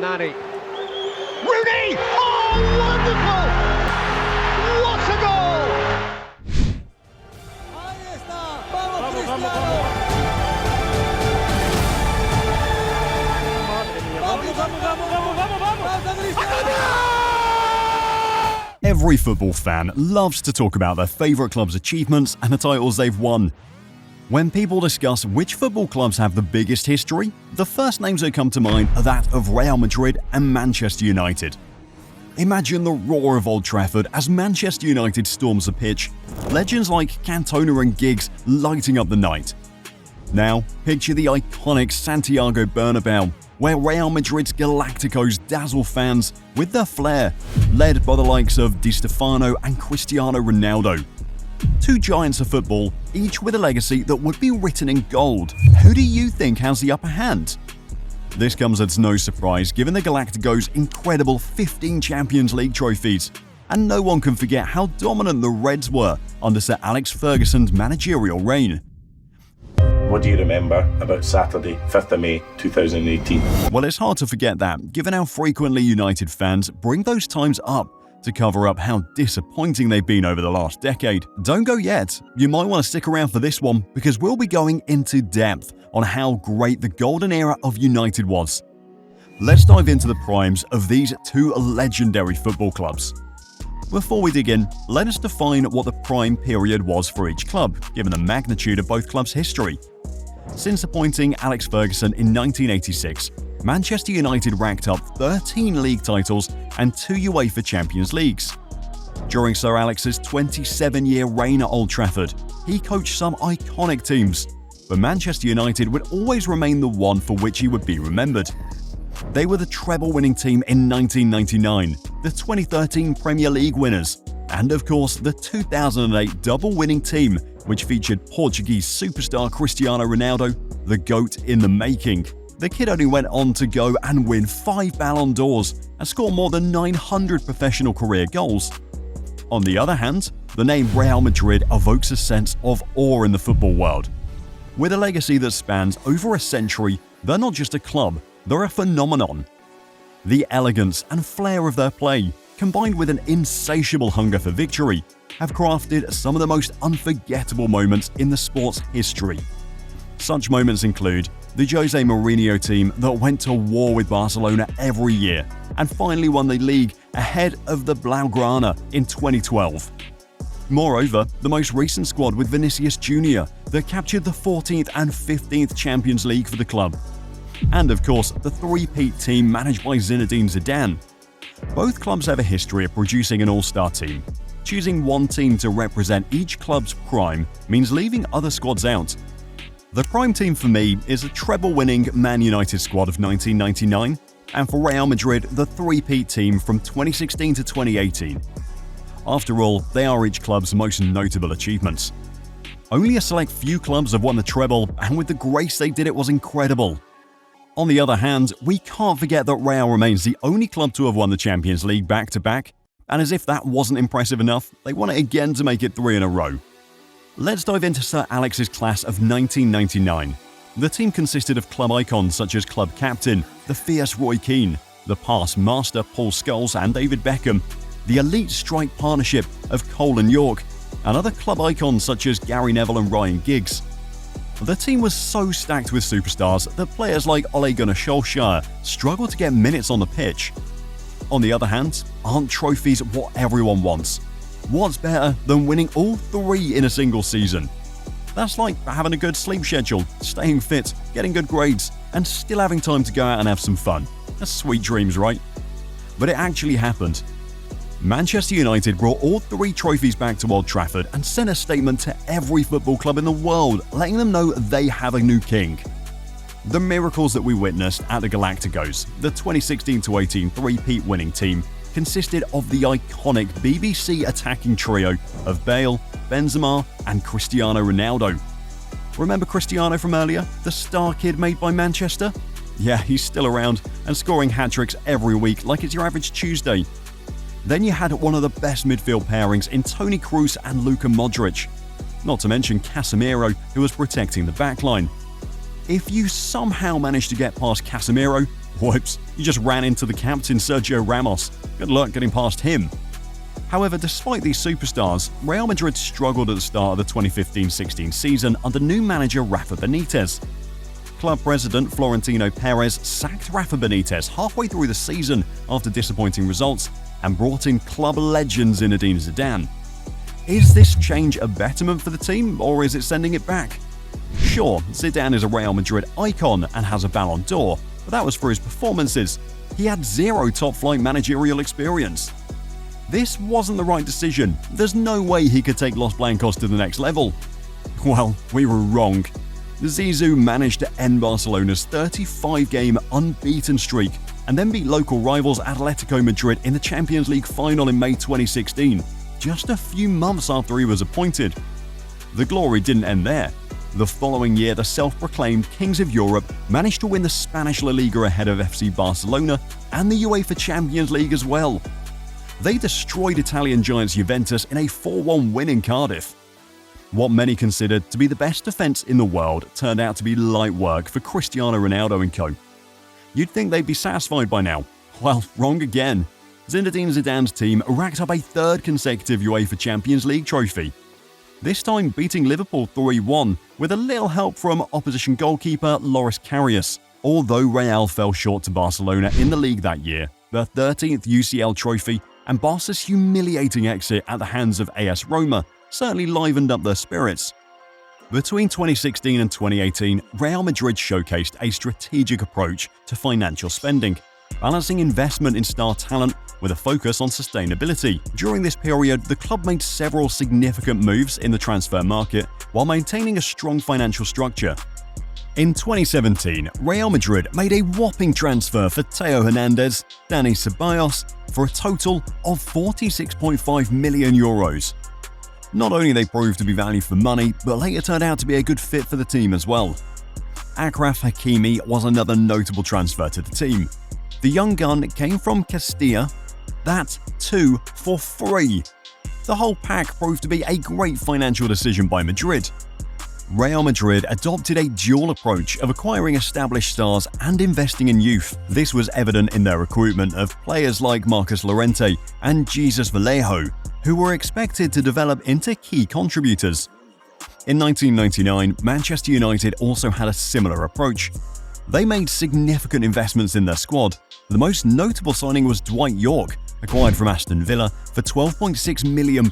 Nani. Rooney! Oh, wonderful! What a goal! Ahí está. Vamos, Vamos, Cristiano. vamos, vamos. Vamos, Cristiano. Every football fan loves to talk about their favourite club's achievements and the titles they've won. When people discuss which football clubs have the biggest history, the first names that come to mind are that of Real Madrid and Manchester United. Imagine the roar of Old Trafford as Manchester United storms the pitch, legends like Cantona and Giggs lighting up the night. Now, picture the iconic Santiago Bernabeu, where Real Madrid's Galacticos dazzle fans with their flair, led by the likes of Di Stefano and Cristiano Ronaldo. Two giants of football, each with a legacy that would be written in gold. Who do you think has the upper hand? This comes as no surprise given the Galacticos' incredible 15 Champions League trophies. And no one can forget how dominant the Reds were under Sir Alex Ferguson's managerial reign. What do you remember about Saturday, 5th of May 2018? Well, it's hard to forget that, given how frequently United fans bring those times up to cover up how disappointing they've been over the last decade. Don't go yet. You might want to stick around for this one because we'll be going into depth on how great the golden era of United was. Let's dive into the primes of these two legendary football clubs. Before we dig in, let us define what the prime period was for each club, given the magnitude of both clubs' history. Since appointing Alex Ferguson in 1986, Manchester United racked up 13 league titles and 2 UEFA Champions Leagues. During Sir Alex's 27-year reign at Old Trafford, he coached some iconic teams, but Manchester United would always remain the one for which he would be remembered. They were the treble-winning team in 1999, the 2013 Premier League winners, and of course the 2008 double-winning team, which featured Portuguese superstar Cristiano Ronaldo, the GOAT in the making. The kid only went on to go and win 5 Ballon d'Ors and score more than 900 professional career goals. On the other hand, the name Real Madrid evokes a sense of awe in the football world. With a legacy that spans over a century, they're not just a club, they're a phenomenon. The elegance and flair of their play, combined with an insatiable hunger for victory, have crafted some of the most unforgettable moments in the sport's history. Such moments include the Jose Mourinho team that went to war with Barcelona every year and finally won the league ahead of the Blaugrana in 2012. Moreover, the most recent squad with Vinicius Jr. that captured the 14th and 15th Champions League for the club. And of course, the three-peat team managed by Zinedine Zidane. Both clubs have a history of producing an all-star team. Choosing one team to represent each club's prime means leaving other squads out. The prime team for me is a treble-winning Man United squad of 1999, and for Real Madrid, the three-peat team from 2016 to 2018. After all, they are each club's most notable achievements. Only a select few clubs have won the treble, and with the grace they did it was incredible. On the other hand, we can't forget that Real remains the only club to have won the Champions League back-to-back, and as if that wasn't impressive enough, they won it again to make it 3 in a row. Let's dive into Sir Alex's class of 1999. The team consisted of club icons such as club captain, the fierce Roy Keane, the pass master Paul Scholes and David Beckham, the elite strike partnership of Cole and York, and other club icons such as Gary Neville and Rooney and Giggs. The team was so stacked with superstars that players like Ole Gunnar Solskjaer struggled to get minutes on the pitch. On the other hand, aren't trophies what everyone wants? What's better than winning all 3 in a single season? That's like having a good sleep schedule, staying fit, getting good grades, and still having time to go out and have some fun. That's sweet dreams, right? But it actually happened. Manchester United brought all 3 trophies back to Old Trafford and sent a statement to every football club in the world, letting them know they have a new king. The miracles that we witnessed at the Galacticos, the 2016-18 three-peat winning team, consisted of the iconic BBC attacking trio of Bale, Benzema and Cristiano Ronaldo. Remember Cristiano from earlier, the star kid made by Manchester? Yeah, he's still around and scoring hat-tricks every week like it's your average Tuesday. Then you had one of the best midfield pairings in Toni Kroos and Luka Modric. Not to mention Casemiro, who was protecting the backline. If you somehow managed to get past Casemiro, Whoops, you just ran into the captain Sergio Ramos. Good luck getting past him. However, despite these superstars, Real Madrid struggled at the start of the 2015-16 season under new manager Rafa Benitez. Club president Florentino Perez sacked Rafa Benitez halfway through the season after disappointing results and brought in club legend Zinedine Zidane. Is this change a betterment for the team, or is it sending it back? Sure, Zidane is a Real Madrid icon and has a Ballon d'Or, but that was for his performances. He had zero top-flight managerial experience. This wasn't the right decision. There's no way he could take Los Blancos to the next level. Well, we were wrong. Zizou managed to end Barcelona's 35-game unbeaten streak and then beat local rivals Atletico Madrid in the Champions League final in May 2016, just a few months after he was appointed. The glory didn't end there. The following year, the self-proclaimed Kings of Europe managed to win the Spanish La Liga ahead of FC Barcelona and the UEFA Champions League as well. They destroyed Italian giants Juventus in a 4-1 win in Cardiff. What many considered to be the best defense in the world turned out to be light work for Cristiano Ronaldo and co. You'd think they'd be satisfied by now. Well, wrong again. Zinedine Zidane's team racked up a third consecutive UEFA Champions League trophy. This time beating Liverpool 3-1 with a little help from opposition goalkeeper Loris Karius. Although Real fell short to Barcelona in the league that year, their 13th UCL trophy and Barca's humiliating exit at the hands of AS Roma certainly livened up their spirits. Between 2016 and 2018, Real Madrid showcased a strategic approach to financial spending, balancing investment in star talent with a focus on sustainability. During this period, the club made several significant moves in the transfer market while maintaining a strong financial structure. In 2017, Real Madrid made a whopping transfer for Theo Hernandez, Dani Ceballos, for a total of €46.5 million. Not only they proved to be value for money, but later turned out to be a good fit for the team as well. Achraf Hakimi was another notable transfer to the team. The young gun came from Castilla, that too for free. The whole pack proved to be a great financial decision by Madrid. Real Madrid adopted a dual approach of acquiring established stars and investing in youth. This was evident in their recruitment of players like Marcos Llorente and Jesus Vallejo, who were expected to develop into key contributors. In 1999, Manchester United also had a similar approach. They made significant investments in their squad. The most notable signing was Dwight Yorke, acquired from Aston Villa for £12.6 million.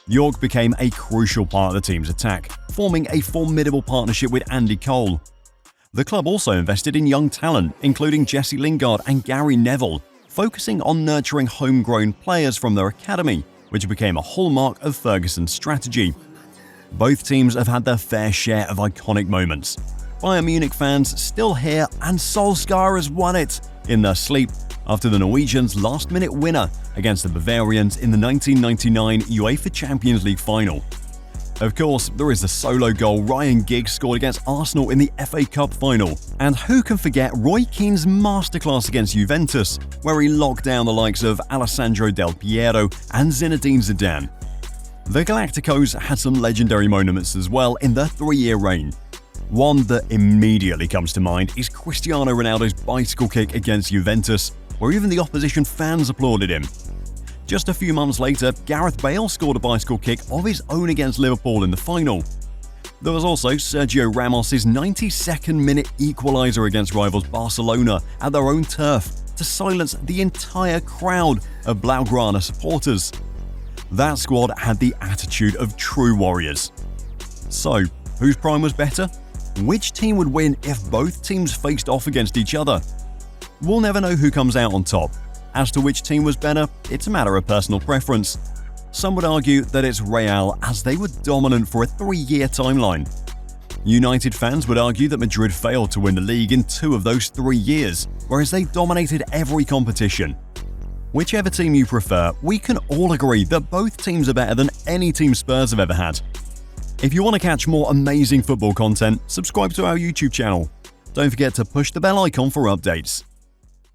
Yorke became a crucial part of the team's attack, forming a formidable partnership with Andy Cole. The club also invested in young talent, including Jesse Lingard and Gary Neville, focusing on nurturing homegrown players from their academy, which became a hallmark of Ferguson's strategy. Both teams have had their fair share of iconic moments. Bayern Munich fans still hear "and Solskjaer has won it" in their sleep after the Norwegians' last-minute winner against the Bavarians in the 1999 UEFA Champions League final. Of course, there is the solo goal Rooney and Giggs scored against Arsenal in the FA Cup final. And who can forget Roy Keane's masterclass against Juventus, where he locked down the likes of Alessandro Del Piero and Zinedine Zidane. The Galacticos had some legendary moments as well in their 3-year reign. One that immediately comes to mind is Cristiano Ronaldo's bicycle kick against Juventus, where even the opposition fans applauded him. Just a few months later, Gareth Bale scored a bicycle kick of his own against Liverpool in the final. There was also Sergio Ramos' 92nd-minute equaliser against rivals Barcelona at their own turf to silence the entire crowd of Blaugrana supporters. That squad had the attitude of true warriors. So, whose prime was better? Which team would win if both teams faced off against each other? We'll never know who comes out on top. As to which team was better, it's a matter of personal preference. Some would argue that it's Real, as they were dominant for a 3-year timeline. United fans would argue that Madrid failed to win the league in 2 of those 3 years, whereas they dominated every competition. Whichever team you prefer, we can all agree that both teams are better than any team Spurs have ever had. If you want to catch more amazing football content, subscribe to our YouTube channel. Don't forget to push the bell icon for updates.